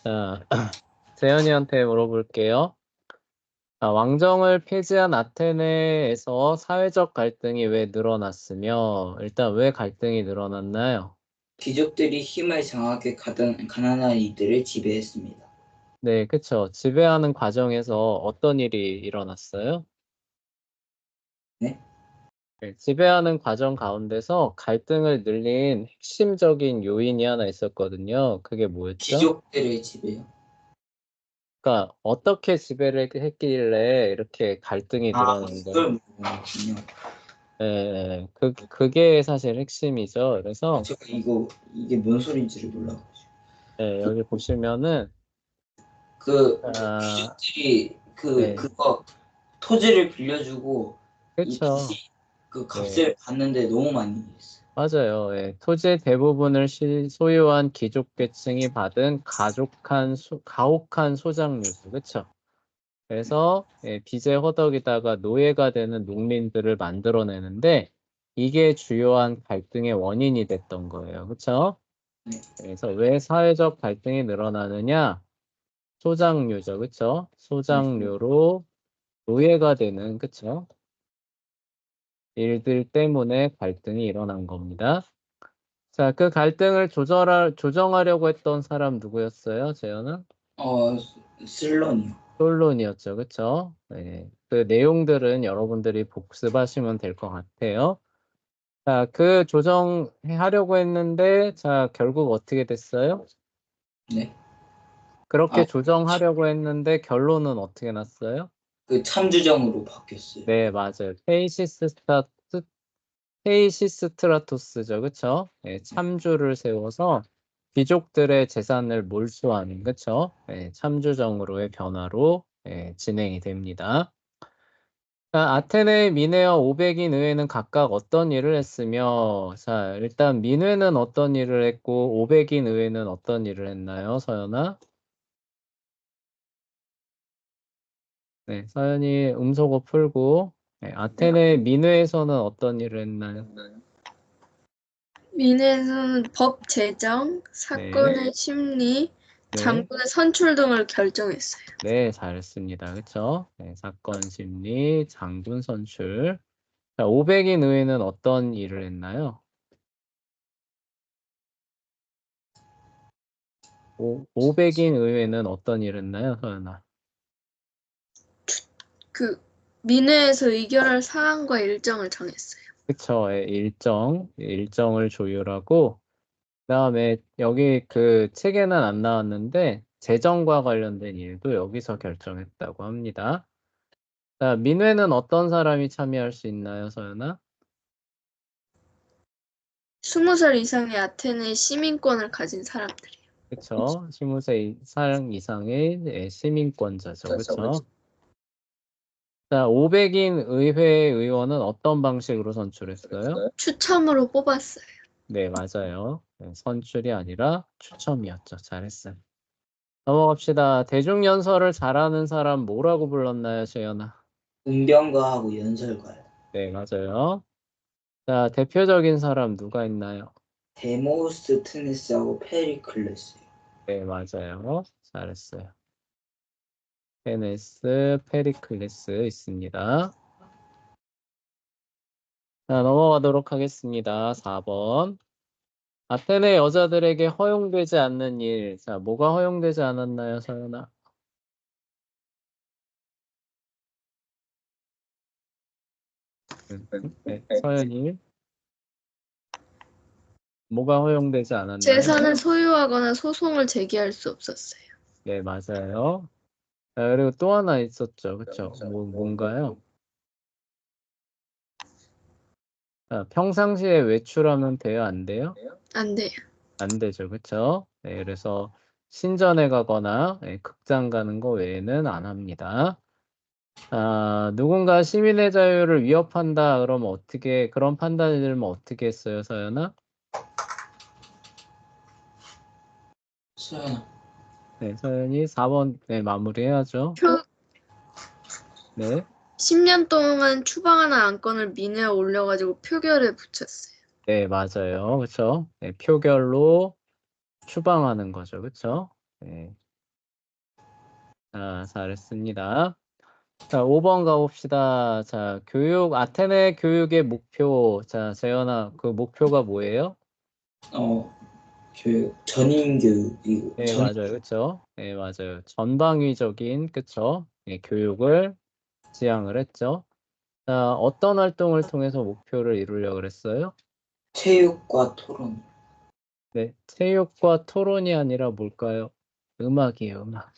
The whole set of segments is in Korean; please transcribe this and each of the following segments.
자, 재현이한테 물어볼게요. 자, 왕정을 폐지한 아테네에서 사회적 갈등이 왜 늘어났으며, 일단 왜 갈등이 늘어났나요? 귀족들이 힘을 장악해 가난한 이들을 지배했습니다. 네, 그쵸. 지배하는 과정에서 어떤 일이 일어났어요? 네? 네, 지배하는 과정 가운데서 갈등을 늘린 핵심적인 요인이 하나 있었거든요. 그게 뭐였죠? 귀족들의 지배요. 그러니까 어떻게 지배를 했길래 이렇게 갈등이 아, 늘어난 거예요? 그걸 물어보군요. 네, 그게 사실 핵심이죠. 그래서 제가 이게 뭔 소리인지를 몰라가지고. 네, 여기 보시면은 그 아, 귀족들이 네, 그거 토지를 빌려주고 이 그렇죠. 빚이 그 네, 값을 받는데 너무 많이 했어요. 맞아요. 예, 토지의 대부분을 소유한 귀족계층이 받은 가혹한 소장료죠. 그렇죠? 그래서 예, 빚에 허덕이다가 노예가 되는 농민들을 만들어내는데 이게 주요한 갈등의 원인이 됐던 거예요. 그렇죠? 네. 그래서 왜 사회적 갈등이 늘어나느냐? 소장료죠. 그렇죠? 네. 소장료로 노예가 되는 그렇죠? 일들 때문에 갈등이 일어난 겁니다. 자, 그 갈등을 조정하려고 했던 사람 누구였어요, 재현아? 어, 슬론이요. 솔론이었죠, 그쵸? 네. 그 내용들은 여러분들이 복습하시면 될 것 같아요. 자, 그 조정하려고 했는데, 자, 결국 어떻게 됐어요? 네. 그렇게 아, 조정하려고 했는데, 결론은 어떻게 났어요? 그 참주정으로 바뀌었어요. 네, 맞아요. 페이시스트라토스죠, 그쵸? 네, 참주를 세워서 귀족들의 재산을 몰수하는, 그쵸? 네, 참주정으로의 변화로 진행이 됩니다. 자, 아테네, 미네어, 오백인 의회는 각각 어떤 일을 했으며, 자, 일단 민회는 어떤 일을 했고, 오백인 의회는 어떤 일을 했나요, 서연아? 네, 서연이 음소거 풀고, 네, 아테네 민회에서는 어떤 일을 했나요? 민회에서는 법 제정, 네, 사건의 심리, 네, 장군의 선출 등을 결정했어요. 네, 잘했습니다. 그쵸? 네, 사건 심리, 장군 선출. 자, 오백인 의회는 어떤 일을 했나요? 500인 의회는 어떤 일을 했나요, 서연아? 그 민회에서 의결할 사항과 일정을 정했어요. 그쵸. 예, 일정을 조율하고, 그다음에 여기 그 책에는 안 나왔는데, 재정과 관련된 일도 여기서 결정했다고 합니다. 자, 민회는 어떤 사람이 참여할 수 있나요, 서연아? 20살 이상의 아테네 시민권을 가진 사람들이요. 그쵸. 20세 이상의 시민권자죠. 그쵸. 자, 500인 의회 의원은 어떤 방식으로 선출했어요? 추첨으로 뽑았어요. 네, 맞아요. 네, 선출이 아니라 추첨이었죠. 잘했어요. 넘어갑시다. 대중연설을 잘하는 사람 뭐라고 불렀나요, 재현아? 운병가하고 연설가요. 네, 맞아요. 자, 대표적인 사람 누가 있나요? 데모스테네스하고 페리클레스요. 네, 맞아요. 잘했어요. 페네스, 페리클레스 있습니다. 자, 넘어가도록 하겠습니다. 4번. 아테네 여자들에게 허용되지 않는 일. 자, 뭐가 허용되지 않았나요, 서연아? 네, 서연이. 뭐가 허용되지 않았나요? 재산을 소유하거나 소송을 제기할 수 없었어요. 네, 맞아요. 자, 그리고 또 하나 있었죠. 그쵸? 뭔가요? 자, 평상시에 외출하면 돼요? 안 돼요? 안 돼요. 안 되죠. 그쵸? 네, 그래서 신전에 가거나 극장 가는 거 외에는 안 합니다. 누군가 시민의 자유를 위협한다. 그러면 그런 판단이 들면 어떻게 했어요, 서연아? 서연아. 네, 서연이 4번, 네, 마무리해야죠. 표, 네. 10년 동안 추방하는 안건을 민회에 올려가지고 표결에 붙였어요. 네, 맞아요. 그쵸? 네, 표결로 추방하는 거죠. 그쵸? 네. 잘했습니다. 자, 5번 가봅시다. 자, 아테네 교육의 목표. 자, 재현아, 그 목표가 뭐예요? 전인 교육이고, 네, 맞아요. 그쵸? 네, 맞아요. 전방위적인, 그쵸? 네, 교육을 지향을 했죠. 자, 어떤 활동을 통해서 목표를 이루려고 그랬어요? 체육과 토론. 네, 체육과 토론이 아니라 뭘까요? 음악이에요, 음악.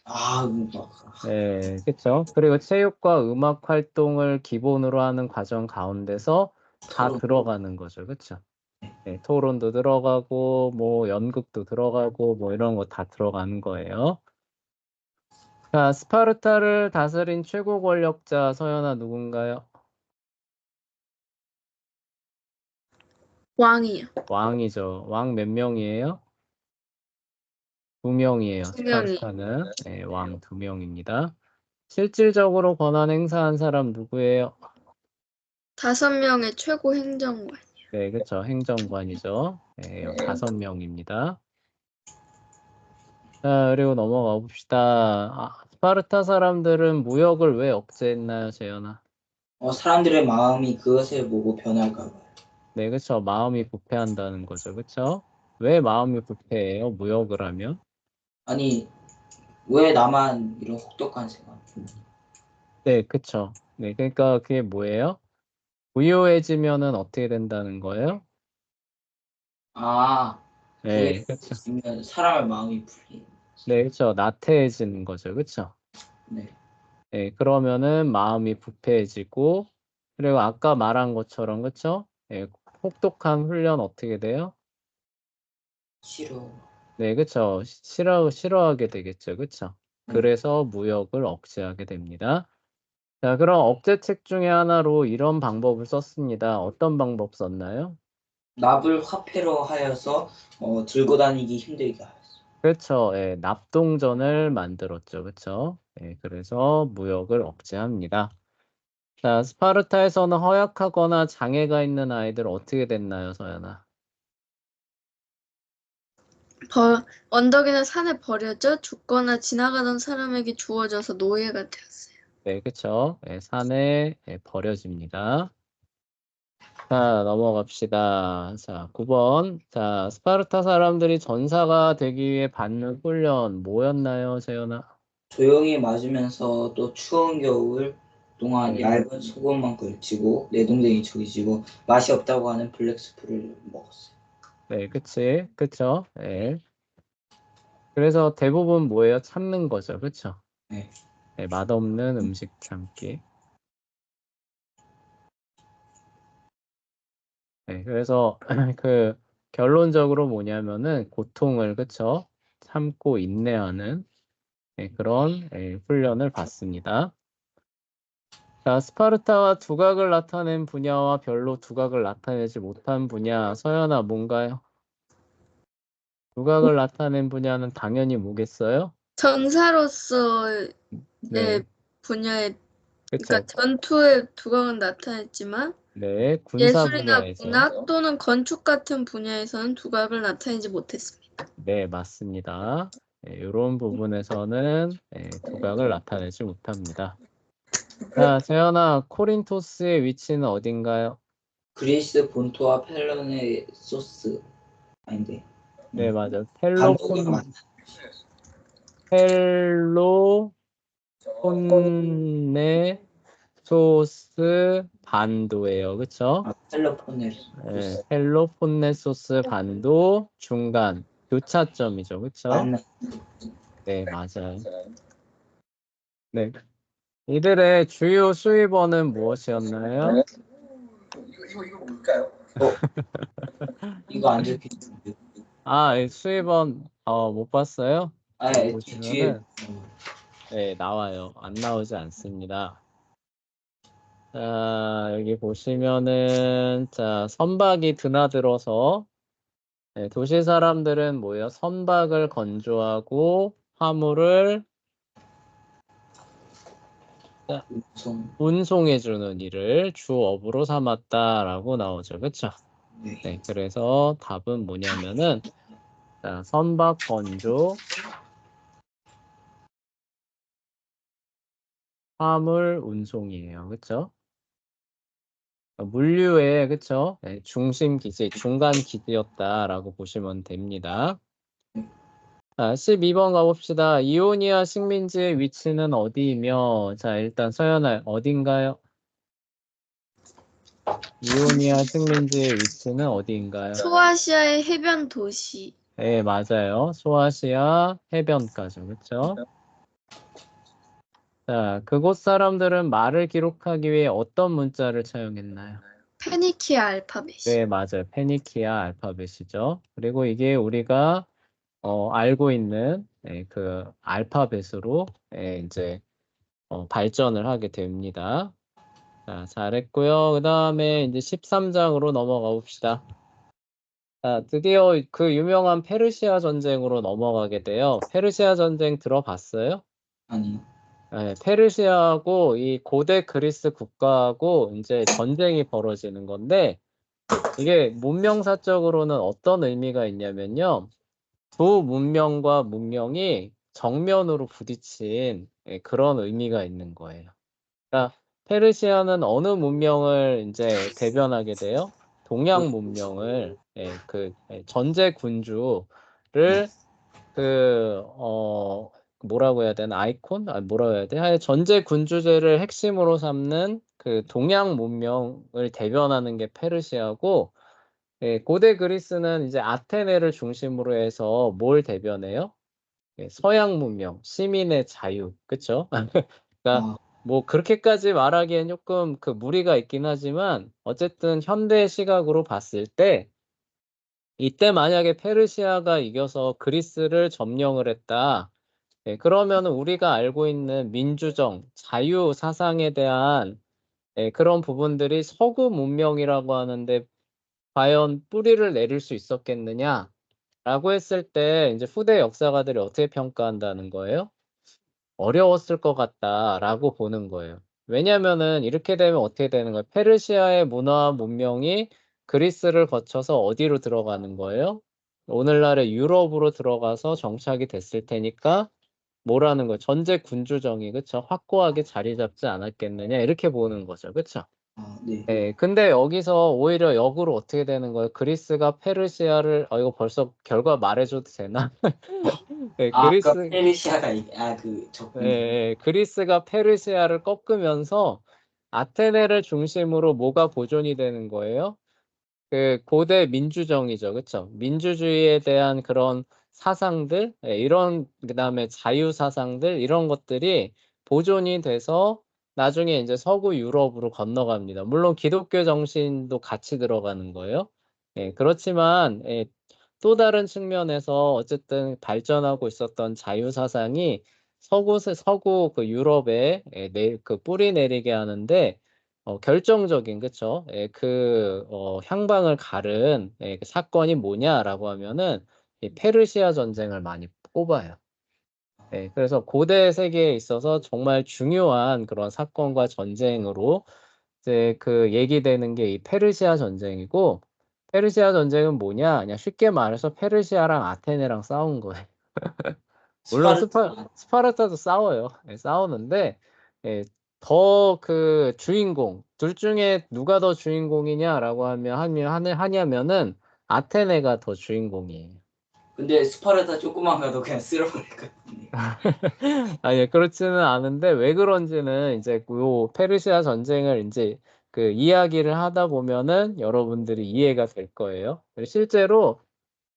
네, 그쵸? 그리고 체육과 음악 활동을 기본으로 하는 과정 가운데서 다 토론. 들어가는 거죠. 그쵸? 네, 토론도 들어가고, 뭐, 연극도 들어가고, 뭐, 이런 거 다 들어가는 거예요. 자, 스파르타를 다스린 최고 권력자 서연아 누군가요? 왕이요. 왕이죠. 왕 몇 명이에요? 2명이에요. 2명이. 스파르타는. 네, 왕 2명입니다. 실질적으로 권한 행사한 사람 누구예요? 5명의 최고 행정관. 네, 그쵸. 행정관이죠. 네, 5명입니다. 자, 그리고 넘어가 봅시다. 스파르타 사람들은 무역을 왜 억제했나요, 재현아? 사람들의 마음이 그것을 보고 변할까 봐요. 네, 그쵸. 마음이 부패한다는 거죠. 그쵸? 왜 마음이 부패해요? 무역을 하면? 아니, 왜 나만 이런 혹독한 생각? 네, 그쵸. 네, 그러니까 그게 뭐예요? 부유해지면은 어떻게 된다는 거예요? 네, 그쵸. 부여지면 사람의 마음이 풀리는. 네, 그쵸. 나태해지는 거죠. 그쵸? 네, 네, 그러면은 마음이 부패해지고, 그리고 아까 말한 것처럼, 그쵸? 네, 혹독한 훈련 어떻게 돼요? 싫어. 네, 그쵸. 싫어하게 되겠죠. 그쵸? 그래서 무역을 억제하게 됩니다. 자, 그럼 억제책 중에 하나로 이런 방법을 썼습니다. 어떤 방법 썼나요? 납을 화폐로 하여서 들고 다니기 힘들게 하였어. 그렇죠. 예, 납동전을 만들었죠. 그렇죠? 예, 그래서 무역을 억제합니다. 자, 스파르타에서는 허약하거나 장애가 있는 아이들 어떻게 됐나요, 서연아? 언덕이나 산에 버려져 죽거나 지나가던 사람에게 주어져서 노예가 되었어요. 네, 그렇죠. 예, 산에 버려집니다. 자, 넘어갑시다. 자, 9번. 자, 스파르타 사람들이 전사가 되기 위해 받는 훈련 뭐였나요, 재현아? 조용히 맞으면서 또 추운 겨울 동안 네. 얇은 소금만 걸치고 내동댕이 저기지고 맛이 없다고 하는 블랙스프를 먹었어요. 네, 그치. 그쵸. 예. 그래서 대부분 뭐예요? 참는 거죠. 그쵸? 네. 네, 맛없는 음식 참기. 네, 그래서 그 결론적으로 뭐냐면은 고통을 그쵸? 참고 인내하는 그런 훈련을 받습니다. 자, 스파르타와 두각을 나타낸 분야와 별로 두각을 나타내지 못한 분야. 서연아, 뭔가요? 두각을 나타낸 분야는 당연히 뭐겠어요? 전사로서의 네, 분야에, 그러니까 그쵸. 전투의 두각은 나타냈지만 네, 군사 예술이나 분야에서. 문학 또는 건축 같은 분야에서는 두각을 나타내지 못했습니다. 네, 맞습니다. 이런 부분에서는 두각을 나타내지 못합니다. 자, 재현아, 코린토스의 위치는 어딘가요? 그리스 본토와 펠로네소스 아닌데 네, 맞아요. 반도가 많다. 펠로폰네소스 반도예요. 그쵸? 펠로폰네소스 펠로폰네소스 반도 중간 교차점이죠. 그쵸? 맞나? 네, 맞아요. 네. 이들의 주요 수입원은 무엇이었나요? 이거 뭘까요? 이거 안 적혀있는데. 수입원 못 봤어요? 여기 뒤에 보시면은 네, 나와요. 안 나오지 않습니다. 자, 여기 보시면은 자, 선박이 드나들어서 도시 사람들은 뭐예요? 선박을 건조하고 화물을 운송해 주는 일을 주업으로 삼았다라고 나오죠. 그렇죠? 네, 그래서 답은 뭐냐면은 자, 선박 건조 화물 운송이에요. 그쵸? 물류의 그쵸? 네, 중심 기지, 중간 기지였다라고 보시면 됩니다. 자, 12번 가봅시다. 이오니아 식민지의 위치는 어디이며? 자, 일단 서연아, 어딘가요? 이오니아 식민지의 위치는 어디인가요? 소아시아의 해변 도시. 네, 맞아요. 소아시아 해변가죠. 그쵸? 자, 그곳 사람들은 말을 기록하기 위해 어떤 문자를 차용했나요? 페니키아 알파벳이. 네, 맞아요. 페니키아 알파벳이죠. 그리고 이게 우리가 알고 있는 그 알파벳으로 이제 발전을 하게 됩니다. 자, 잘했고요. 그 다음에 이제 13장으로 넘어가 봅시다. 자, 드디어 그 유명한 페르시아 전쟁으로 넘어가게 돼요. 페르시아 전쟁 들어봤어요? 아니요. 네, 페르시아하고 이 고대 그리스 국가하고 이제 전쟁이 벌어지는 건데 이게 문명사적으로는 어떤 의미가 있냐면요. 두 문명과 문명이 정면으로 부딪힌 그런 의미가 있는 거예요. 그러니까 페르시아는 어느 문명을 이제 대변하게 돼요? 동양 문명을 전제 군주를 뭐라고 해야 되나 아이콘? 뭐라고 해야 돼? 하여튼 전제 군주제를 핵심으로 삼는 그 동양 문명을 대변하는 게 페르시아고 고대 그리스는 이제 아테네를 중심으로 해서 뭘 대변해요? 서양 문명, 시민의 자유, 그쵸? 그러니까 아, 뭐 그렇게까지 말하기엔 조금 그 무리가 있긴 하지만 어쨌든 현대 시각으로 봤을 때 이때 만약에 페르시아가 이겨서 그리스를 점령을 했다. 그러면은 우리가 알고 있는 민주정, 자유 사상에 대한 그런 부분들이 서구 문명이라고 하는데 과연 뿌리를 내릴 수 있었겠느냐라고 했을 때 이제 후대 역사가들이 어떻게 평가한다는 거예요? 어려웠을 것 같다라고 보는 거예요. 왜냐면은 이렇게 되면 어떻게 되는 거예요? 페르시아의 문화와 문명이 그리스를 거쳐서 어디로 들어가는 거예요? 오늘날의 유럽으로 들어가서 정착이 됐을 테니까 뭐라는 거예요? 전제 군주정이 그쵸? 확고하게 자리 잡지 않았겠느냐 이렇게 보는 거죠. 그쵸? 네. 네, 근데 여기서 오히려 역으로 어떻게 되는 거예요? 그리스가 페르시아를 이거 벌써 결과 말해줘도 되나? 네, 아까 그리스 페르시아가 그 적군. 그리스가 페르시아를 꺾으면서 아테네를 중심으로 뭐가 보존이 되는 거예요? 그 고대 민주정이죠. 그쵸? 민주주의에 대한 그런 사상들, 이런, 그 다음에 자유 사상들, 이런 것들이 보존이 돼서 나중에 이제 서구 유럽으로 건너갑니다. 물론 기독교 정신도 같이 들어가는 거예요. 그렇지만, 또 다른 측면에서 어쨌든 발전하고 있었던 자유 사상이 서구 그 유럽에 그 뿌리 내리게 하는데 결정적인 그쵸? 향방을 가른 그 사건이 뭐냐라고 하면은 이 페르시아 전쟁을 많이 꼽아요. 그래서 고대 세계에 있어서 정말 중요한 그런 사건과 전쟁으로 이제 그 얘기되는 게 이 페르시아 전쟁이고 페르시아 전쟁은 뭐냐? 그냥 쉽게 말해서 페르시아랑 아테네랑 싸운 거예요. 물론 스파르타. 스파르타도 싸워요. 싸우는데 더 그 주인공 둘 중에 누가 더 주인공이냐라고 하냐면은 아테네가 더 주인공이에요. 근데 스파르타 조금만 가도 그냥 쓸어버릴 것 같은데. 아니 그렇지는 않은데 왜 그런지는 이제 요 페르시아 전쟁을 이제 그 이야기를 하다 보면은 여러분들이 이해가 될 거예요. 실제로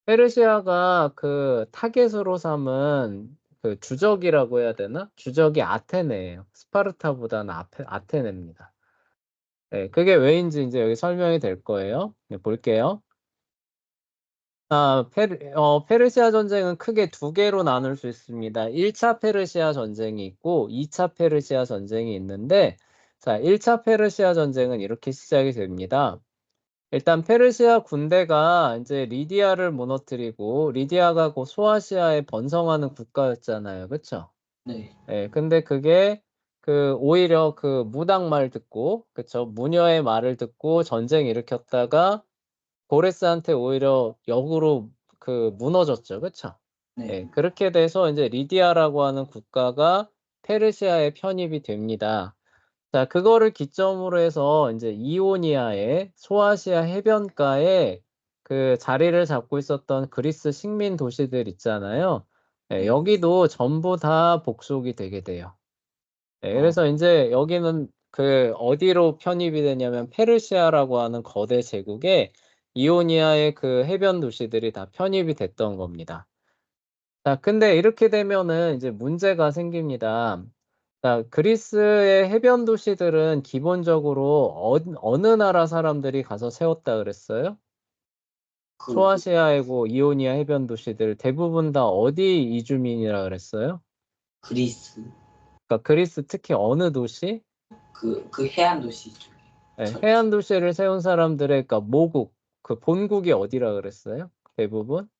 페르시아가 그 타겟으로 삼은 그 주적이라고 해야 되나? 주적이 아테네예요. 스파르타보다는 아테네입니다. 그게 왜인지 이제 여기 설명이 될 거예요. 볼게요. 페르시아 전쟁은 크게 두 개로 나눌 수 있습니다. 1차 페르시아 전쟁이 있고 2차 페르시아 전쟁이 있는데 자, 1차 페르시아 전쟁은 이렇게 시작이 됩니다. 일단 페르시아 군대가 이제 리디아를 무너뜨리고 리디아가 곧 소아시아에 번성하는 국가였잖아요. 그쵸? 네. 근데 그게 그 오히려 그 무당 말 듣고 그쵸? 무녀의 말을 듣고 전쟁 일으켰다가 고레스한테 오히려 역으로 그 무너졌죠. 그쵸? 네. 그렇게 돼서 이제 리디아라고 하는 국가가 페르시아에 편입이 됩니다. 자, 그거를 기점으로 해서 이제 이오니아의 소아시아 해변가에 그 자리를 잡고 있었던 그리스 식민 도시들 있잖아요. 예, 네. 여기도 전부 다 복속이 되게 돼요. 예, 그래서 이제 여기는 그 어디로 편입이 되냐면 페르시아라고 하는 거대 제국에 이오니아의 그 해변 도시들이 다 편입이 됐던 겁니다. 자, 근데 이렇게 되면은 이제 문제가 생깁니다. 자, 그리스의 해변 도시들은 기본적으로 어느 나라 사람들이 가서 세웠다 그랬어요? 그 소아시아이고 이오니아 해변 도시들 대부분 다 어디 이주민이라 그랬어요? 그리스 그러니까 그리스 특히 어느 도시? 그 해안 도시 쪽에. 네, 해안 도시를 세운 사람들의 그러니까 모국, 그 본국이 어디라 그랬어요? 대부분?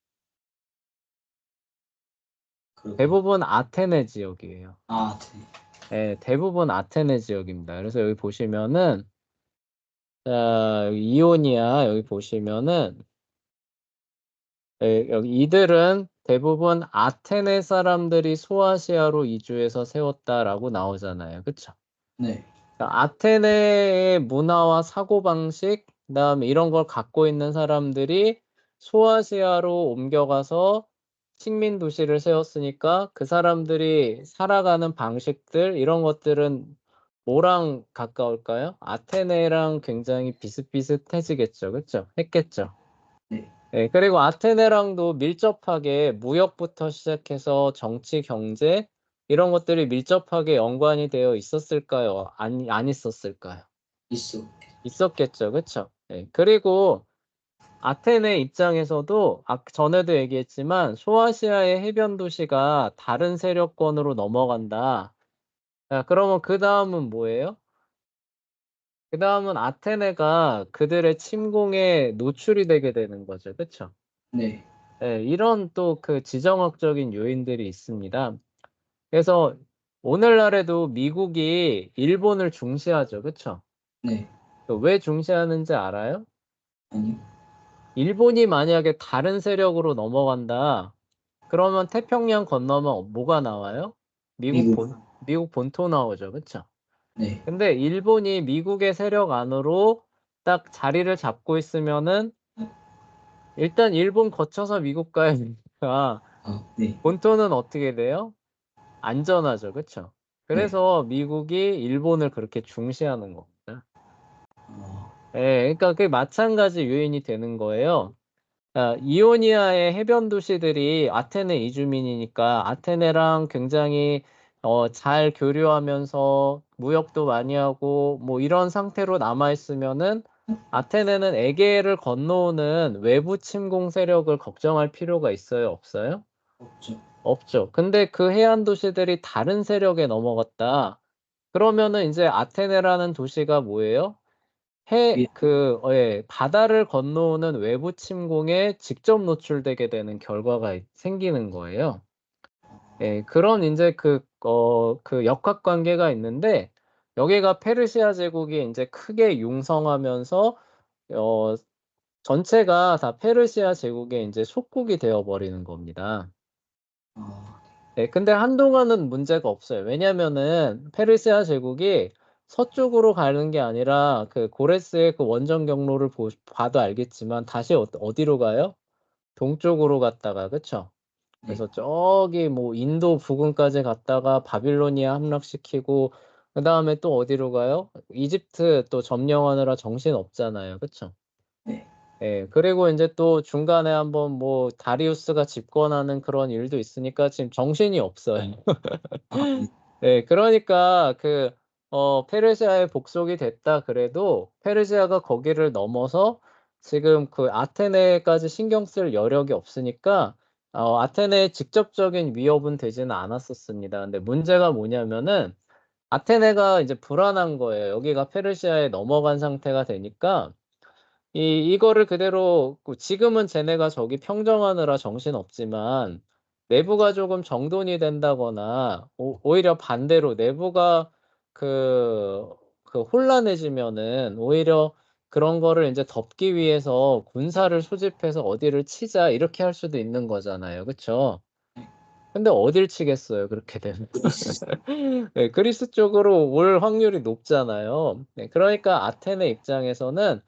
대부분 아테네 지역이에요. 네. 네, 대부분 아테네 지역입니다. 그래서 여기 보시면은 자, 여기 이오니아 여기 보시면은 여기 이들은 대부분 아테네 사람들이 소아시아로 이주해서 세웠다라고 나오잖아요. 그쵸? 네. 그러니까 아테네의 문화와 사고방식, 그다음에 이런 걸 갖고 있는 사람들이 소아시아로 옮겨가서 식민 도시를 세웠으니까 그 사람들이 살아가는 방식들, 이런 것들은 뭐랑 가까울까요? 아테네랑 굉장히 비슷비슷해지겠죠. 그쵸? 했겠죠. 네. 네, 그리고 아테네랑도 밀접하게 무역부터 시작해서 정치, 경제, 이런 것들이 밀접하게 연관이 되어 있었을까요? 안 있었을까요? 있어. 있었겠죠. 그쵸? 네, 그리고 아테네 입장에서도 전에도 얘기했지만 소아시아의 해변 도시가 다른 세력권으로 넘어간다. 자, 그러면 그 다음은 뭐예요? 그 다음은 아테네가 그들의 침공에 노출이 되게 되는 거죠. 그쵸? 네. 네, 이런 또 그 지정학적인 요인들이 있습니다. 그래서 오늘날에도 미국이 일본을 중시하죠. 그쵸? 네. 왜 중시하는지 알아요? 아니요. 일본이 만약에 다른 세력으로 넘어간다. 그러면 태평양 건너면 뭐가 나와요? 미국. 미국 본토 나오죠. 그쵸? 네. 근데 일본이 미국의 세력 안으로 딱 자리를 잡고 있으면은 일단 일본 거쳐서 미국 가야 되니까 네. 본토는 어떻게 돼요? 안전하죠. 그쵸? 네. 그래서 미국이 일본을 그렇게 중시하는 겁니다. 어, 예, 그러니까 그게 마찬가지 요인이 되는 거예요. 이오니아의 해변 도시들이 아테네 이주민이니까 아테네랑 굉장히 잘 교류하면서 무역도 많이 하고 뭐 이런 상태로 남아 있으면은 아테네는 에게해를 건너오는 외부 침공 세력을 걱정할 필요가 있어요, 없어요? 없죠. 없죠. 근데 그 해안 도시들이 다른 세력에 넘어갔다. 그러면은 이제 아테네라는 도시가 뭐예요? 위- 예, 바다를 건너오는 외부 침공에 직접 노출되게 되는 결과가 생기는 거예요. 예, 그런 이제 그 역학 관계가 있는데, 여기가 페르시아 제국이 이제 크게 융성하면서, 어, 전체가 다 페르시아 제국의 이제 속국이 되어버리는 겁니다. 어, 네, 근데 한동안은 문제가 없어요. 왜냐면은 페르시아 제국이 서쪽으로 가는 게 아니라 그 고레스의 그 원정 경로를 봐도 알겠지만 다시 어디로 가요? 동쪽으로 갔다가, 그쵸? 네. 그래서 저기 뭐 인도 부근까지 갔다가 바빌로니아 함락시키고 그 다음에 또 어디로 가요? 이집트 또 점령하느라 정신 없잖아요. 그쵸? 네. 예, 그리고 이제 또 중간에 한번 뭐 다리우스가 집권하는 그런 일도 있으니까 지금 정신이 없어요. 네. 네, 그러니까 페르시아에 복속이 됐다 그래도 페르시아가 거기를 넘어서 지금 그 아테네까지 신경 쓸 여력이 없으니까 아테네에 직접적인 위협은 되지는 않았었습니다. 근데 문제가 뭐냐면은 아테네가 이제 불안한 거예요. 여기가 페르시아에 넘어간 상태가 되니까 이거를 그대로 지금은 쟤네가 저기 평정하느라 정신없지만 내부가 조금 정돈이 된다거나 오히려 반대로 내부가 그, 그 혼란해지면은 오히려 그런 거를 이제 덮기 위해서 군사를 소집해서 어디를 치자 이렇게 할 수도 있는 거잖아요. 그쵸? 근데 어딜 치겠어요, 그렇게 되면. 그리스. 네, 그리스 쪽으로 올 확률이 높잖아요. 네, 그러니까 아테네 입장에서는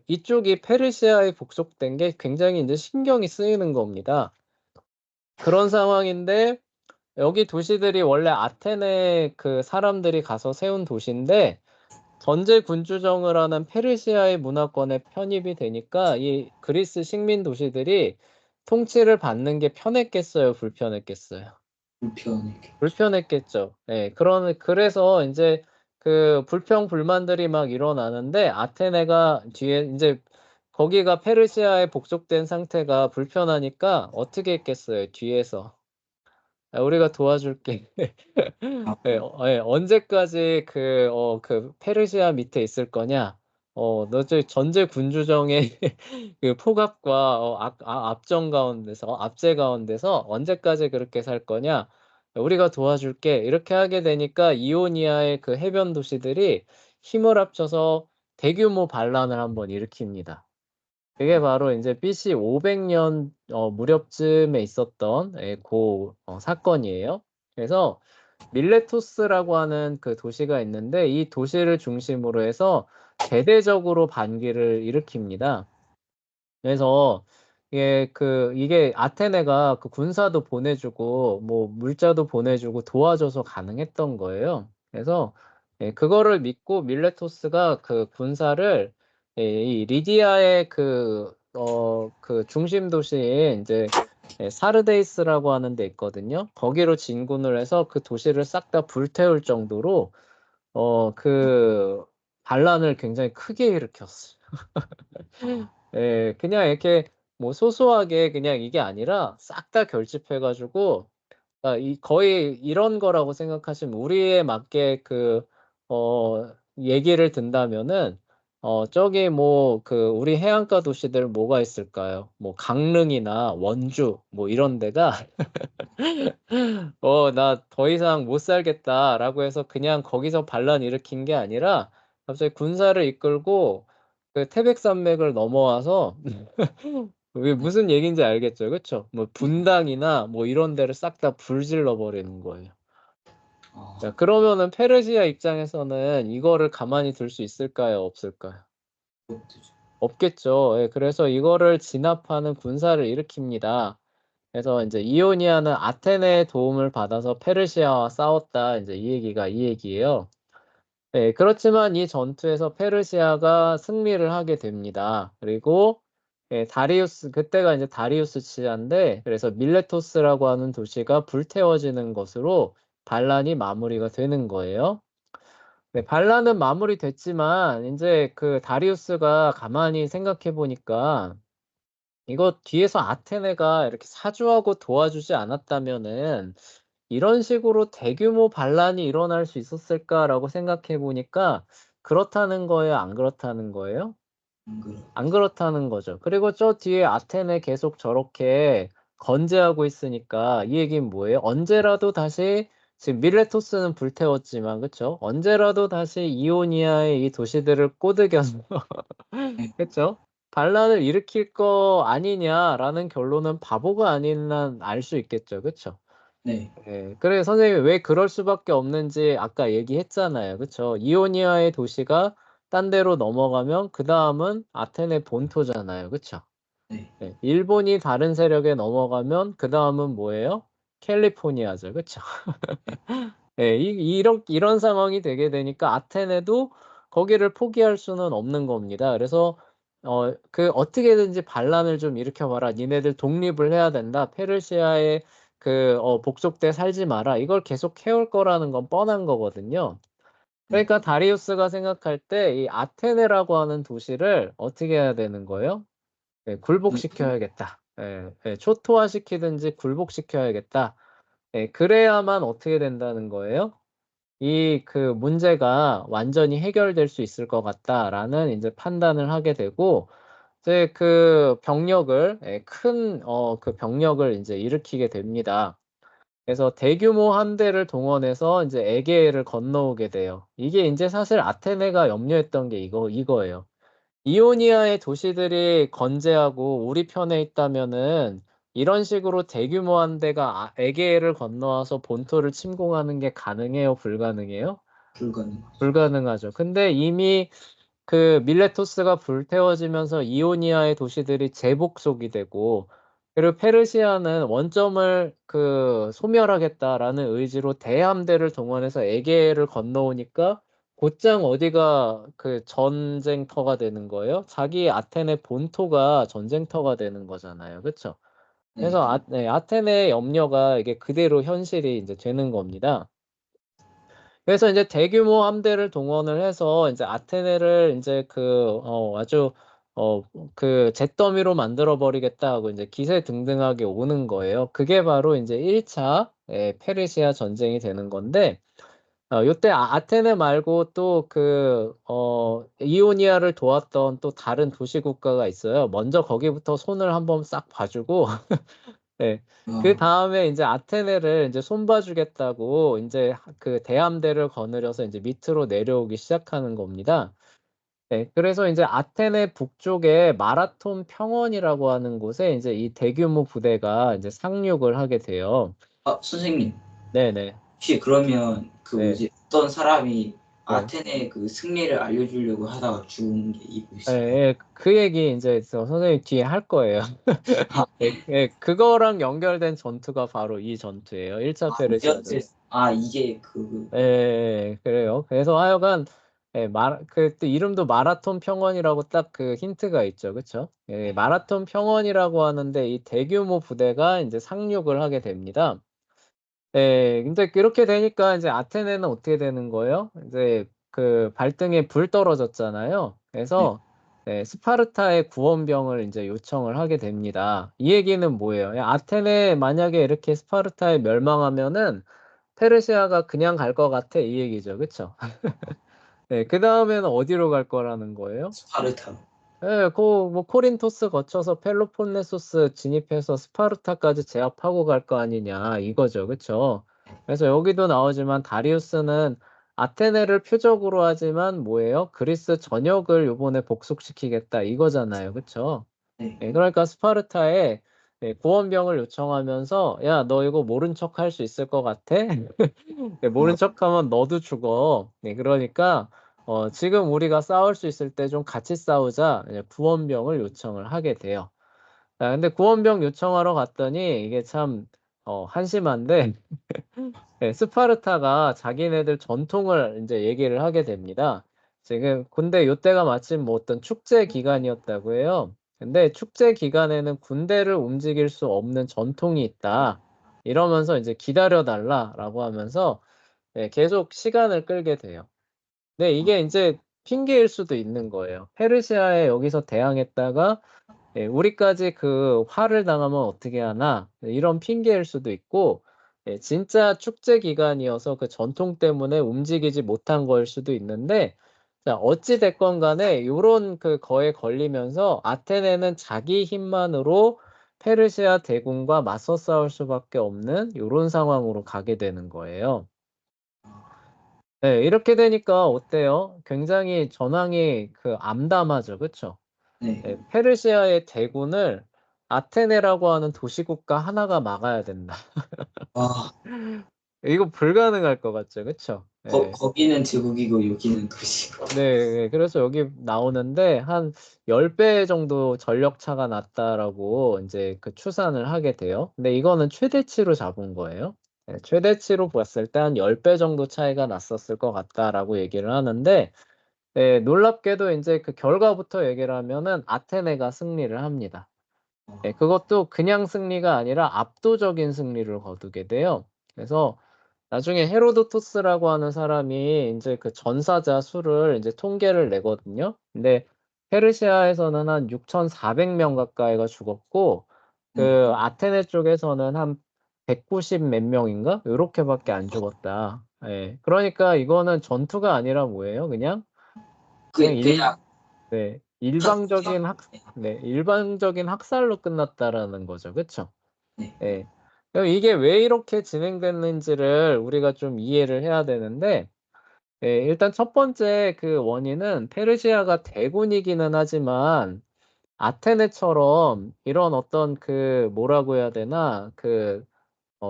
이쪽이 페르시아에 복속된 게 굉장히 이제 신경이 쓰이는 겁니다. 그런 상황인데 여기 도시들이 원래 아테네 그 사람들이 가서 세운 도시인데 전제 군주정을 하는 페르시아의 문화권에 편입이 되니까 이 그리스 식민 도시들이 통치를 받는 게 편했겠어요, 불편했겠어요? 불편했겠죠. 불편했겠죠. 예. 그래서 인제 그 불평 불만들이 막 일어나는데 아테네가 뒤에 인제 거기가 페르시아에 복속된 상태가 불편하니까 어떻게 했겠어요, 뒤에서. "야 우리가 도와줄게." 아, 예. "언제까지 그 페르시아 밑에 있을 거냐? 너 전제 군주정의 그 폭압과 압정 가운데서 압제 가운데서 언제까지 그렇게 살 거냐? 우리가 도와줄게." 이렇게 하게 되니까 이오니아의 그 해변 도시들이 힘을 합쳐서 대규모 반란을 한번 일으킵니다. 그게 바로 인제 BC 500년 무렵쯤에 있었던 사건이에요. 그래서 밀레토스라고 하는 그 도시가 있는데 이 도시를 중심으로 해서 대대적으로 반기를 일으킵니다. 그래서 이게 아테네가 그 군사도 보내주고 뭐 물자도 보내주고 도와줘서 가능했던 거예요. 그래서 그거를 믿고 밀레토스가 그 군사를 이 리디아의 그 중심 도시인 이제 사르데이스라고 하는 데 있거든요. 거기로 진군을 해서 그 도시를 싹 다 불태울 정도로 그 반란을 굉장히 크게 일으켰어요. 예. 그냥 이렇게 뭐 소소하게 그냥 이게 아니라 싹 다 결집해 가지고 이 거의 이런 거라고 생각하시면 우리에 맞게 얘기를 든다면은 저기 뭐 우리 해안가 도시들 뭐가 있을까요? 뭐 강릉이나 원주 뭐 이런 데가 "나 더 이상 못 살겠다."라고 해서 그냥 거기서 반란 일으킨 게 아니라 갑자기 군사를 이끌고 그 태백산맥을 넘어와서 그게 네. 무슨 얘기인지 알겠죠? 그쵸? 뭐 분당이나 뭐 이런 데를 싹 다 불질러 버리는 거예요. 자 아, 그러면은 페르시아 입장에서는 이거를 가만히 둘 수 있을까요? 없을까요? 그것도 없겠죠. 예. 그래서 이거를 진압하는 군사를 일으킵니다. 그래서 인제 이오니아는 아테네의 도움을 받아서 페르시아와 싸웠다. 인제 이 얘기예요. 네. 그렇지만 이 전투에서 페르시아가 승리를 하게 됩니다. 그리고 다리우스 그때가 인제 다리우스 치하인데 그래서 밀레토스라고 하는 도시가 불태워지는 것으로 반란이 마무리가 되는 거예요. 네. 반란은 마무리됐지만 인제 그 다리우스가 가만히 생각해 보니까 이거 뒤에서 아테네가 이렇게 사주하고 도와주지 않았다면은 '이런 식으로 대규모 반란이 일어날 수 있었을까?'라고 생각해 보니까 그렇다는 거예요, 안 그렇다는 거예요? 안 그렇. 안 그렇다는 거죠. 그리고 저 뒤에 아테네 계속 저렇게 건재하고 있으니까 이 얘기는 뭐예요? 언제라도 다시 지금 밀레토스는 불태웠지만 그쵸? 언제라도 다시 이오니아의 이 도시들을 꼬드겨서 네. 그쵸? '반란을 일으킬 거 아니냐.'라는 결론은 바보가 아닌 한 알 수 있겠죠. 그쵸? 네. 예. 그래 선생님이 왜 그럴 수밖에 없는지 아까 얘기했잖아요. 그쵸? 이오니아의 도시가 딴 데로 넘어가면 그다음은 아테네 본토잖아요. 그쵸? 네. 예. 일본이 다른 세력에 넘어가면 그다음은 뭐예요? 캘리포니아죠. 그쵸? 네. 예. 이런 상황이 되게 되니까 아테네도 거기를 포기할 수는 없는 겁니다. 그래서 "어떻게든지 반란을 좀 일으켜 봐라. 니네들 독립을 해야 된다. 페르시아에 복속돼 살지 마라." 이걸 계속 해올 거라는 건 뻔한 거거든요. 네. 그러니까 다리우스가 생각할 때 이 아테네라고 하는 도시를 어떻게 해야 되는 거예요? 네. 굴복시켜야겠다. 예. 초토화시키든지 굴복시켜야겠다. 그래야만 어떻게 된다는 거예요? 문제가 완전히 해결될 수 있을 것 같다라는 인제 판단을 하게 되고 이제 그 병력을 큰 병력을 인제 일으키게 됩니다. 그래서 대규모 함대를 동원해서 인제 에게해를 건너오게 돼요. 이게 인제 사실 아테네가 염려했던 게 이거예요. 이오니아의 도시들이 건재하고 우리 편에 있다면은 이런 식으로 대규모 함대가 에게해를 건너와서 본토를 침공하는 게 가능해요, 불가능해요? 불가능하죠. 불가능하죠. 근데 이미 그 밀레토스가 불태워지면서 이오니아의 도시들이 재복속이 되고, 그리고 페르시아는 원점을 그 소멸하겠다라는 의지로 대함대를 동원해서 에게해를 건너오니까 곧장 어디가 그 전쟁터가 되는 거예요? 자기 아테네 본토가 전쟁터가 되는 거잖아요. 그쵸? 네, 그래서 아테네의 염려가 이게 그대로 현실이 이제 되는 겁니다. 그래서 이제 대규모 함대를 동원을 해서 이제 아테네를 이제 아주 그 잿더미로 만들어 버리겠다 하고 이제 기세등등하게 오는 거예요. 그게 바로 이제 1차 페르시아 전쟁이 되는 건데, 요때 아테네 말고 또 이오니아를 도왔던 또 다른 도시 국가가 있어요. 먼저 거기부터 손을 한번 싹 봐주고 네. 그다음에 인제 아테네를 인제 손봐주겠다고 인제 그 대함대를 거느려서 인제 밑으로 내려오기 시작하는 겁니다. 네. 그래서 인제 아테네 북쪽에 마라톤 평원이라고 하는 곳에 인제 이 대규모 부대가 인제 상륙을 하게 돼요. 선생님, 네네. 혹시 그러면 그 네. 뭐지, 어떤 사람이 네. 아테네 그 승리를 알려주려고 하다가 죽은 게 이거 있어요? 예예. 그 얘기 인제 선생님 뒤에 할 거예요. 아, 예. 그거랑 연결된 전투가 바로 이 전투예요. 1차 페르시아 전. 이게 그 예. 그래요. 그래서 하여간 또 이름도 마라톤 평원이라고 딱 그 힌트가 있죠. 그쵸? 예. 마라톤 평원이라고 하는데 이 대규모 부대가 인제 상륙을 하게 됩니다. 예. 근데 그렇게 되니까 인제 아테네는 어떻게 되는 거예요? 인제 그 발등에 불 떨어졌잖아요. 네. 그래서 스파르타의 구원병을 인제 요청을 하게 됩니다. 이 얘기는 뭐예요? 아테네 만약에 이렇게 스파르타에 멸망하면은 페르시아가 그냥 갈 것 같아 이 얘기죠. 그쵸? 네. 그다음에는 어디로 갈 거라는 거예요? 스파르타로. 예. 뭐 코린토스 거쳐서 펠로폰네소스 진입해서 스파르타까지 제압하고 갈 거 아니냐 이거죠. 그쵸? 그래서 여기도 나오지만 다리우스는 아테네를 표적으로 하지만 뭐예요? 그리스 전역을 요번에 복속시키겠다 이거잖아요. 그쵸? 네. 예. 그러니까 스파르타에 구원병을 요청하면서 "야 너 이거 모른 척 할 수 있을 것 같아?" 모른 척하면 너도 죽어. 네. 그러니까 지금 우리가 싸울 수 있을 때 좀 같이 싸우자. 이제 구원병을 요청을 하게 돼요. 근데 구원병 요청하러 갔더니 이게 참 한심한데 스파르타가 자기네들 전통을 인제 얘기를 하게 됩니다. 지금 근데 요때가 마침 뭐 어떤 축제 기간이었다고 해요. 근데 축제 기간에는 군대를 움직일 수 없는 전통이 있다. 이러면서 인제 "기다려 달라."라고 하면서 계속 시간을 끌게 돼요. 네, 이게 인제 핑계일 수도 있는 거예요. 페르시아에 여기서 대항했다가 우리까지 그 화를 당하면 어떻게 하나 이런 핑계일 수도 있고, 진짜 축제 기간이어서 그 전통 때문에 움직이지 못한 거일 수도 있는데, 자 어찌 됐건 간에 요런 거에 걸리면서 아테네는 자기 힘만으로 페르시아 대군과 맞서 싸울 수밖에 없는 요런 상황으로 가게 되는 거예요. 네. 이렇게 되니까 어때요? 굉장히 전황이 암담하죠. 그쵸? 네. 페르시아의 대군을 아테네라고 하는 도시국가 하나가 막아야 된다. 아, 이거 불가능할 것 같죠. 그쵸? 예. 거기는 제국이고 여기는 도시고. 네. 그래서 여기 나오는데 한 10배 정도 전력 차가 났다라고 인제 추산을 하게 돼요. 근데 이거는 최대치로 잡은 거예요. 최대치로 봤을 때 한 10배 정도 차이가 났었을 것 같다라고 얘기를 하는데, 놀랍게도 인제 그 결과부터 얘기를 하면은 아테네가 승리를 합니다. 그것도 그냥 승리가 아니라 압도적인 승리를 거두게 돼요. 그래서 나중에 헤로도토스라고 하는 사람이 인제 그 전사자 수를 인제 통계를 내거든요. 근데 페르시아에서는 한 6,400명 가까이가 죽었고, 네. 아테네 쪽에서는 한 190 몇 명인가 요렇게 밖에 안 죽었다. 예. 그러니까 이거는 전투가 아니라 뭐예요? 그냥 그냥 네. 편. 일방적인 학살로 끝났다라는 거죠. 그쵸? 네. 예. 그럼 이게 왜 이렇게 진행됐는지를 우리가 좀 이해를 해야 되는데, 일단 첫 번째 원인은 페르시아가 대군이기는 하지만 아테네처럼 이런 어떤 그 뭐라고 해야 되나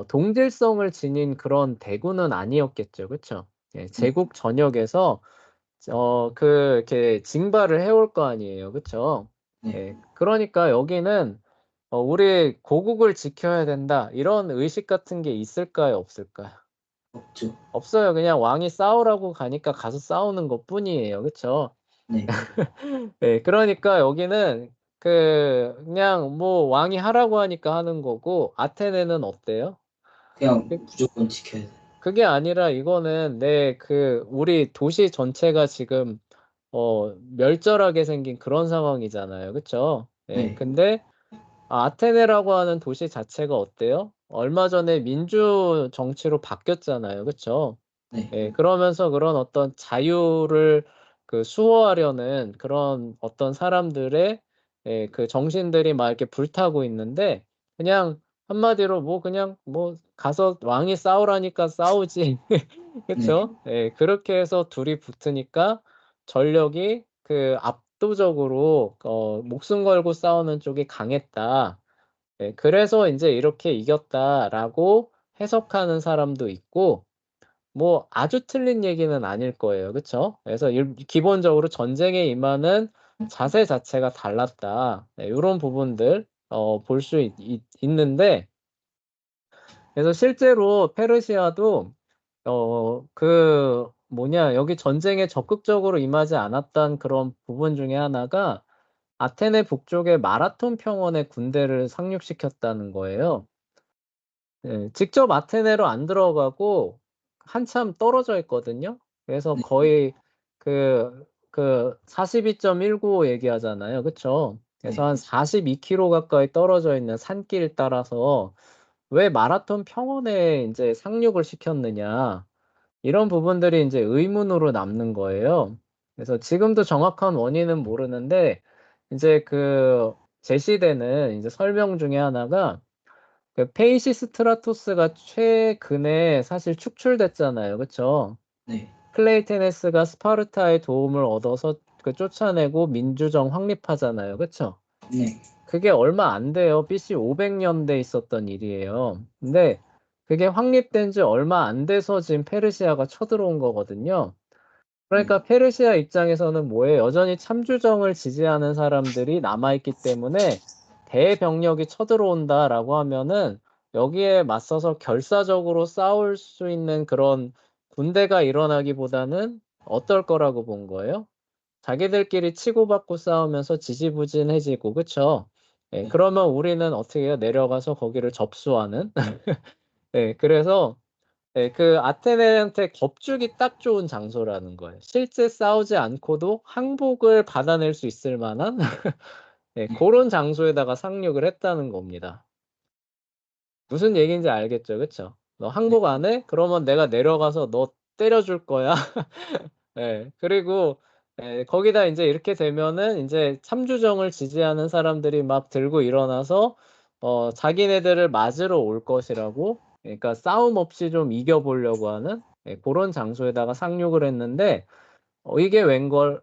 동질성을 지닌 그런 대국은 아니었겠죠, 그렇죠? 예, 제국 전역에서 이렇게 징발을 해올 거 아니에요, 그렇죠? 네. 예, 그러니까 여기는 우리 고국을 지켜야 된다 이런 의식 같은 게 있을까요, 없을까요? 없죠. 없어요. 그냥 왕이 싸우라고 가니까 가서 싸우는 것뿐이에요, 그렇죠? 네. 네, 그러니까 여기는 그냥 뭐 왕이 하라고 하니까 하는 거고 아테네는 어때요? 그냥 무조건 지켜야 돼. 그게 아니라 이거는 우리 도시 전체가 지금 멸절하게 생긴 그런 상황이잖아요. 그쵸? 예. 네. 근데 아테네라고 하는 도시 자체가 어때요? 얼마 전에 민주 정치로 바뀌었잖아요. 그쵸? 네. 예. 그러면서 그런 어떤 자유를 수호하려는 그런 어떤 사람들의 그 정신들이 막 이렇게 불타고 있는데 그냥 한마디로 뭐 그냥 뭐 가서 왕이 싸우라니까 싸우지. 네. 그쵸? 예. 그렇게 해서 둘이 붙으니까 전력이 압도적으로 목숨 걸고 싸우는 쪽이 강했다. 예. 그래서 인제 이렇게 이겼다라고 해석하는 사람도 있고 뭐 아주 틀린 얘기는 아닐 거예요. 그쵸? 그래서 기본적으로 전쟁에 임하는 자세 자체가 달랐다. 네, 요런 부분들 볼 수 있는데 그래서 실제로 페르시아도 여기 전쟁에 적극적으로 임하지 않았던 그런 부분 중에 하나가 아테네 북쪽의 마라톤 평원에 군대를 상륙시켰다는 거예요. 예. 직접 아테네로 안 들어가고 한참 떨어져 있거든요. 그래서 네. 거의 42.195 얘기하잖아요. 그쵸? 그래서 네. 한 42km 가까이 떨어져 있는 산길 따라서 왜 마라톤 평원에 인제 상륙을 시켰느냐. 이런 부분들이 인제 의문으로 남는 거예요. 그래서 지금도 정확한 원인은 모르는데 인제 제시되는 인제 설명 중에 하나가 페이시스트라토스가 최근에 사실 축출됐잖아요. 그쵸? 네. 클레이테네스가 스파르타의 도움을 얻어서 쫓아내고 민주정 확립하잖아요. 그쵸? 네. 그게 얼마 안 돼요. BC 500년대에 있었던 일이에요. 근데 그게 확립된 지 얼마 안 돼서 지금 페르시아가 쳐들어온 거거든요. 그러니까 페르시아 입장에서는 뭐예요? 여전히 참주정을 지지하는 사람들이 남아 있기 때문에 대병력이 쳐들어온다라고 하면은 여기에 맞서서 결사적으로 싸울 수 있는 그런 군대가 일어나기보다는 어떨 거라고 본 거예요? 자기들끼리 치고받고 싸우면서 지지부진해지고 그쵸? 예, 네. 그러면 우리는 어떻게 해요? 내려가서 거기를 접수하는? 예, 그래서 아테네한테 겁주기 딱 좋은 장소라는 거예요. 실제 싸우지 않고도 항복을 받아낼 수 있을 만한 예, 고런 장소에다가 상륙을 했다는 겁니다. 무슨 얘기인지 알겠죠? 그쵸? "너 항복 안 해? 그러면 내가 내려가서 너 때려 줄 거야." 예. 그리고 거기다 인제 이렇게 되면은 인제 참주정을 지지하는 사람들이 막 들고 일어나서 자기네들을 맞으러 올 것이라고 그러니까 싸움 없이 좀 이겨 보려고 하는 고런 장소에다가 상륙을 했는데 이게 웬걸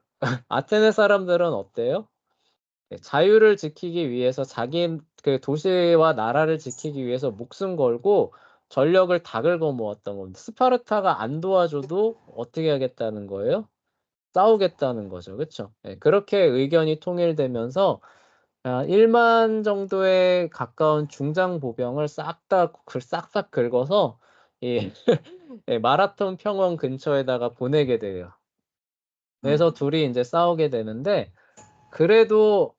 아테네 사람들은 어때요? 자유를 지키기 위해서 자기 도시와 나라를 지키기 위해서 목숨 걸고 전력을 다 긁어 모았던 겁니다. 스파르타가 안 도와줘도 어떻게 하겠다는 거예요? 싸우겠다는 거죠. 그쵸? 예, 그렇게 의견이 통일되면서 1만 정도에 가까운 중장 보병을 싹싹 긁어서 이 예, 마라톤 평원 근처에다가 보내게 돼요. 그래서 둘이 인제 싸우게 되는데 그래도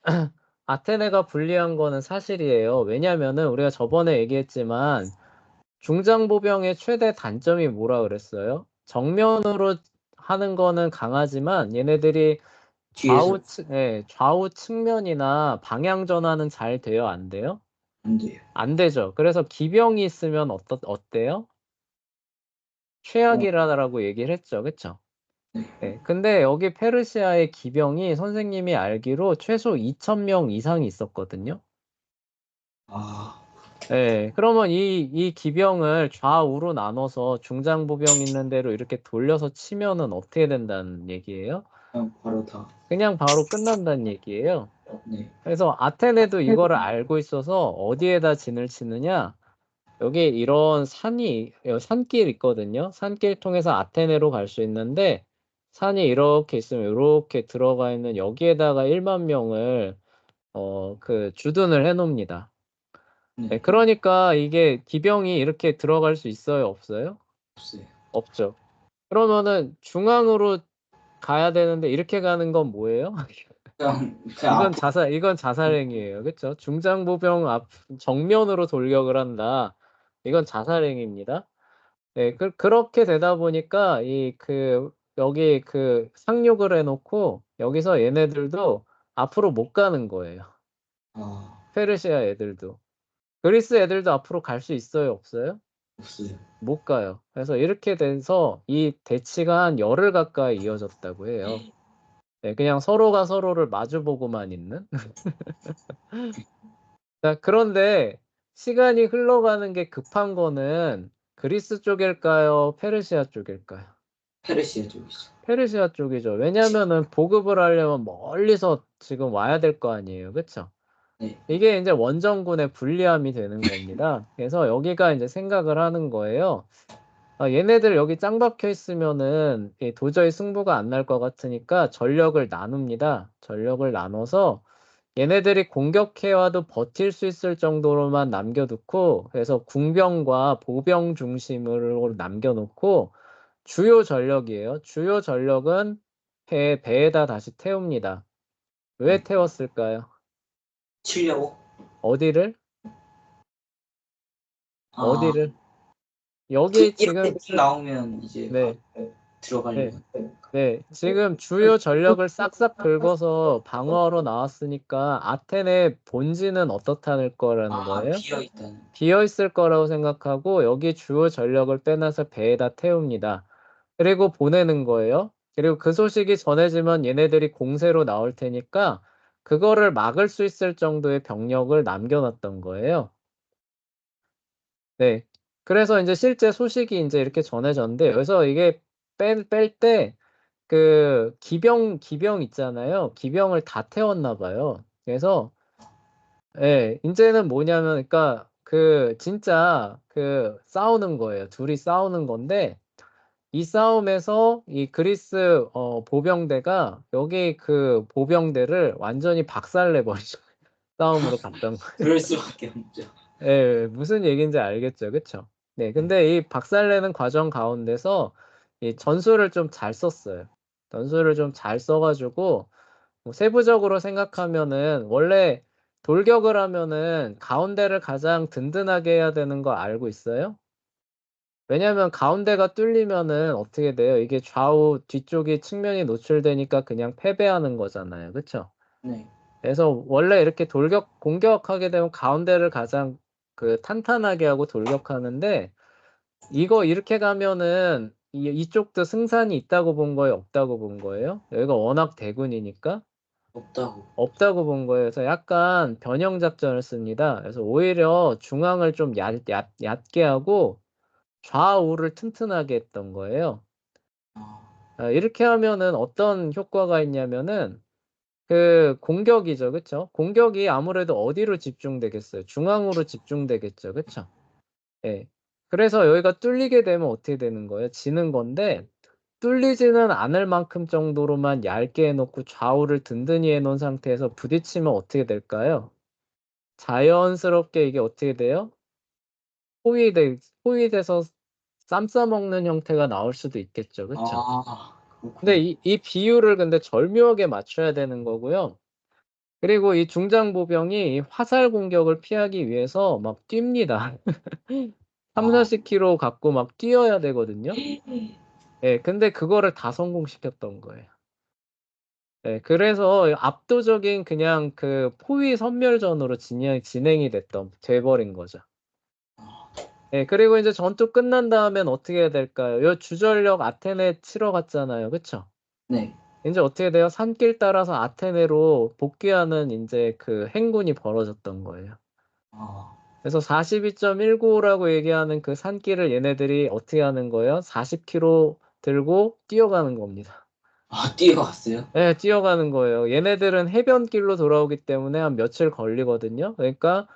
아테네가 불리한 거는 사실이에요. 왜냐면은 우리가 저번에 얘기했지만 중장보병의 최대 단점이 뭐라 그랬어요? 정면으로 하는 거는 강하지만 얘네들이 뒤에서 좌우 측면이나 방향 전환은 잘 돼요? 안 돼요? 안 돼요. 안 되죠. 그래서 기병이 있으면 어때요? 어, 최악이라고 얘기를 했죠. 그쵸? 네. 근데 여기 페르시아의 기병이 선생님이 알기로 최소 2,000명 이상이 있었거든요. 아, 예. 그러면 이 기병을 좌우로 나눠서 중장보병 있는 데로 이렇게 돌려서 치면은 어떻게 된다는 얘기예요? 그냥 바로 다. 그냥 바로 끝난다는 얘기예요. 네. 그래서 아테네도 이거를 알고 있어서 어디에다 진을 치느냐? 여기 이런 산길 있거든요. 산길 통해서 아테네로 갈 수 있는데 산이 이렇게 있으면 이렇게 들어가 있는 여기에다가 1만 명을 주둔을 해 놓습니다. 네. 네, 그러니까 이게 기병이 이렇게 들어갈 수 있어요, 없어요? 없어요. 없죠. 그러면은 중앙으로 가야 되는데 이렇게 가는 건 뭐예요? 그냥 이건 자살행위예요. 그쵸? 중장보병 정면으로 돌격을 한다. 이건 자살행위입니다. 네, 그렇게 되다 보니까 여기 상륙을 해놓고 여기서 얘네들도 앞으로 못 가는 거예요. 페르시아 애들도. 그리스 애들도 앞으로 갈 수 있어요, 없어요? 없어요. 못 가요. 그래서 이렇게 돼서 이 대치가 한 열흘 가까이 이어졌다고 해요. 네, 그냥 서로가 서로를 마주보고만 있는. 자, 그런데 시간이 흘러가는 게 급한 거는 그리스 쪽일까요? 페르시아 쪽일까요? 페르시아 쪽이죠. 페르시아 쪽이죠. 왜냐면은 보급을 하려면 멀리서 지금 와야 될 거 아니에요. 그쵸? 네. 이게 이제 원정군의 불리함이 되는 겁니다. 그래서 여기가 이제 생각을 하는 거예요. 얘네들 여기 짱 박혀 있으면은 도저히 승부가 안 날 것 같으니까 전력을 나눕니다. 전력을 나눠서 얘네들이 공격해와도 버틸 수 있을 정도로만 남겨두고, 그래서 궁병과 보병 중심으로 남겨놓고, 주요 전력이에요. 주요 전력은 배에다 다시 태웁니다. 왜 태웠을까요? 치려고? 어디를? 아, 어디를? 여기 지금, 이렇게 쭉 나오면 이제 네, 네. 들어가려고. 네, 지금 주요 전력을 싹싹 긁어서 방어하러 나왔으니까 아테네 본진은 어떻다는 거라는 거예요? 비어 있다는. 비어 있을 거라고 생각하고 여기 주요 전력을 빼놔서 배에다 태웁니다. 그리고 보내는 거예요. 그리고 그 소식이 전해지면 얘네들이 공세로 나올 테니까 그거를 막을 수 있을 정도의 병력을 남겨놨던 거예요. 네. 그래서 이제 실제 소식이 이제 이렇게 전해졌는데 여기서 이게 뺄 때 기병 있잖아요. 기병을 다 태웠나 봐요. 그래서 예, 이제는 뭐냐면 그러니까 진짜 싸우는 거예요. 둘이 싸우는 건데 이 싸움에서 이 그리스 보병대가 여기 보병대를 완전히 박살내 버리죠. 싸움으로 갔던 거예요. 그럴 수밖에 없죠. 예, 무슨 얘기인지 알겠죠. 그쵸? 네, 근데 이 박살내는 과정 가운데서 이 전술을 좀 잘 썼어요. 전술을 좀 잘 써가지고 뭐 세부적으로 생각하면은 원래 돌격을 하면은 가운데를 가장 든든하게 해야 되는 거 알고 있어요? 왜냐면 가운데가 뚫리면은 어떻게 돼요? 이게 좌우 뒤쪽이 측면이 노출되니까 그냥 패배하는 거잖아요. 그쵸? 네. 그래서 원래 이렇게 공격하게 되면 가운데를 가장 탄탄하게 하고 돌격하는데 이거 이렇게 가면은 이쪽도 승산이 있다고 본 거예요? 없다고 본 거예요? 여기가 워낙 대군이니까 없다고. 없다고 본 거예요. 그래서 약간 변형 작전을 씁니다. 그래서 오히려 중앙을 좀 얕게 하고 좌우를 튼튼하게 했던 거예요. 이렇게 하면은 어떤 효과가 있냐면은 공격이죠. 그쵸? 공격이 아무래도 어디로 집중되겠어요? 중앙으로 집중되겠죠. 그쵸? 예. 그래서 여기가 뚫리게 되면 어떻게 되는 거예요? 지는 건데, 뚫리지는 않을 만큼 정도로만 얇게 해놓고 좌우를 든든히 해놓은 상태에서 부딪히면 어떻게 될까요? 자연스럽게 이게 어떻게 돼요? 포위돼서 쌈 싸먹는 형태가 나올 수도 있겠죠. 그쵸? 근데 그렇군요. 이 비율을 근데 절묘하게 맞춰야 되는 거고요. 그리고 이 중장보병이 화살 공격을 피하기 위해서 막 뜁니다. 3, 40km 갖고 막 뛰어야 되거든요. 예, 근데 그거를 다 성공시켰던 거예요. 예, 그래서 압도적인 그냥 포위 선멸전으로 진행이 돼버린 거죠. 예, 그리고 이제 전투 끝난 다음엔 어떻게 해야 될까요? 요 주전력 아테네 치러 갔잖아요. 그쵸? 네. 이제 어떻게 돼요? 산길 따라서 아테네로 복귀하는 이제 행군이 벌어졌던 거예요. 그래서 42.195라고 얘기하는 그 산길을 얘네들이 어떻게 하는 거예요? 40km 들고 뛰어가는 겁니다. 아, 뛰어갔어요? 네, 뛰어가는 거예요. 얘네들은 해변길로 돌아오기 때문에 한 며칠 걸리거든요. 그러니까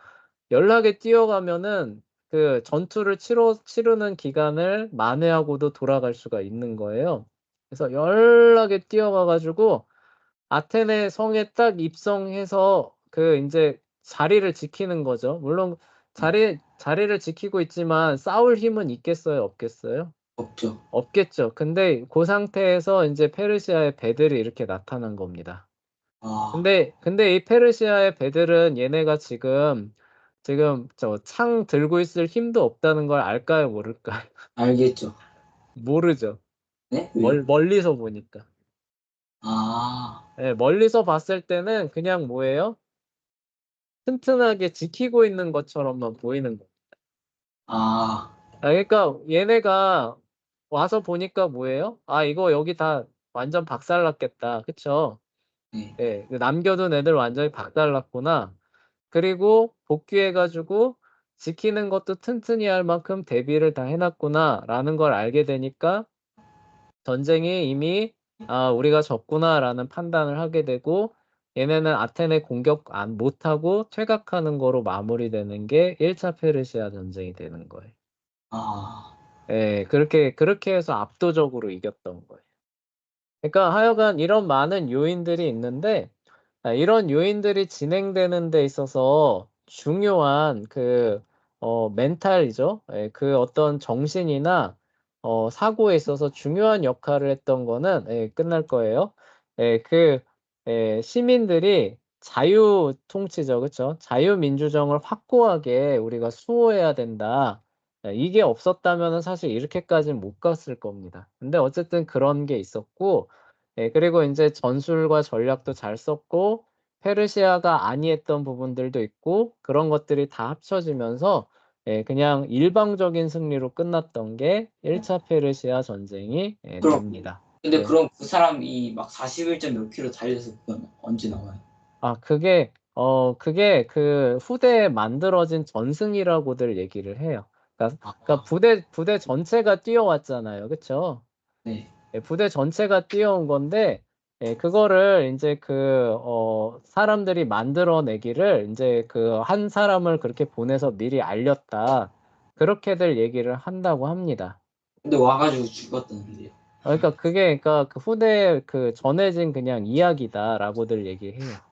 연락에 뛰어가면은 그 전투를 치르는 기간을 만회하고도 돌아갈 수가 있는 거예요. 그래서 연락에 뛰어가가지고 아테네 성에 딱 입성해서 그 이제 자리를 지키는 거죠. 물론 자리를 지키고 있지만 싸울 힘은 있겠어요, 없겠어요? 없죠. 없겠죠. 근데 그 상태에서 이제 페르시아의 배들이 이렇게 나타난 겁니다. 아, 근데 이 페르시아의 배들은 얘네가 지금 저 창 들고 있을 힘도 없다는 걸 알까요, 모를까요? 알겠죠. 모르죠. 네? 왜요? 멀리서 보니까. 아, 예, 멀리서 봤을 때는 그냥 뭐예요? 튼튼하게 지키고 있는 것처럼만 보이는 거예요. 아, 그러니까 얘네가 와서 보니까 뭐예요? 아, 이거 여기 다 완전 박살났겠다. 그쵸? 네. 예, 남겨둔 애들 완전히 박살났구나. 그리고 복귀해가지고 지키는 것도 튼튼히 할 만큼 대비를 다 해놨구나라는 걸 알게 되니까 전쟁이 이미 우리가 졌구나라는 판단을 하게 되고 얘네는 아테네 공격 못하고 퇴각하는 거로 마무리되는 게 1차 페르시아 전쟁이 되는 거예요. 아, 예, 그렇게 해서 압도적으로 이겼던 거예요. 그러니까 하여간 이런 많은 요인들이 있는데 이런 요인들이 진행되는 데 있어서 중요한 멘탈이죠. 예, 그 어떤 정신이나 사고에 있어서 중요한 역할을 했던 거는 끝날 거예요. 예, 시민들이 자유 통치죠. 그쵸? 자유민주정을 확고하게 우리가 수호해야 된다. 이게 없었다면은 사실 이렇게까지는 못 갔을 겁니다. 근데 어쨌든 그런 게 있었고, 그리고 이제 전술과 전략도 잘 썼고, 페르시아가 아니했던 부분들도 있고, 그런 것들이 다 합쳐지면서, 그냥 일방적인 승리로 끝났던 게 1차 페르시아 전쟁이 그럼, 됩니다. 근데 네. 그럼 그 사람이 막 41점 몇 킬로 달려서 그건 언제 나와요? 그게 그 후대에 만들어진 전승이라고들 얘기를 해요. 그러니까 아, 부대 전체가 뛰어왔잖아요. 그쵸? 네. 부대 전체가 뛰어온 건데, 그거를 이제 사람들이 만들어내기를 이제 한 사람을 그렇게 보내서 미리 알렸다. 그렇게들 얘기를 한다고 합니다. 근데 와가지고 죽었다는데요. 그러니까 그 후대에 전해진 그냥 이야기다라고들 얘기해요.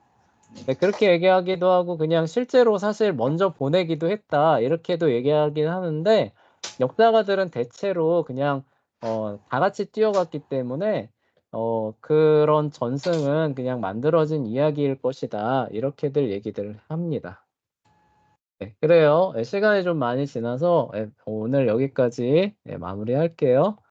네, 그렇게 얘기하기도 하고 그냥 실제로 사실 먼저 보내기도 했다 이렇게도 얘기하긴 하는데 역사가들은 대체로 그냥 다 같이 뛰어갔기 때문에 그런 전승은 그냥 만들어진 이야기일 것이다 이렇게들 얘기들 합니다. 네, 그래요. 시간이 좀 많이 지나서 오늘 여기까지 마무리할게요.